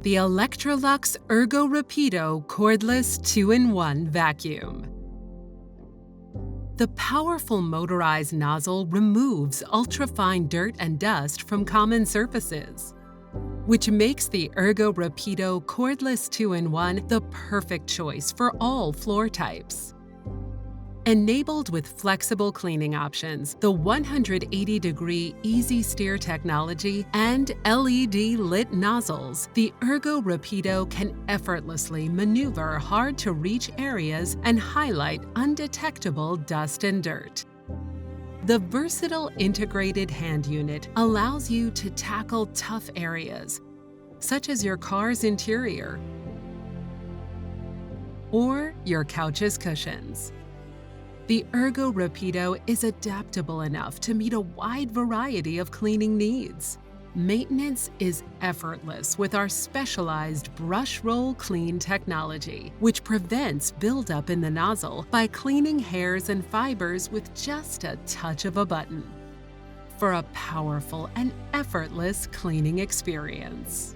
the Electrolux Ergorapido cordless 2-in-1 vacuum. The powerful motorized nozzle removes ultrafine dirt and dust from common surfaces, which makes the Ergorapido cordless 2-in-1 the perfect choice for all floor types. Enabled with flexible cleaning options, the 180-degree Easy Steer technology, and LED lit nozzles, the Ergorapido can effortlessly maneuver hard-to-reach areas and highlight undetectable dust and dirt. The versatile integrated hand unit allows you to tackle tough areas, such as your car's interior or your couch's cushions. The Ergorapido is adaptable enough to meet a wide variety of cleaning needs. Maintenance is effortless with our specialized brush roll clean technology, which prevents buildup in the nozzle by cleaning hairs and fibers with just a touch of a button, for a powerful and effortless cleaning experience.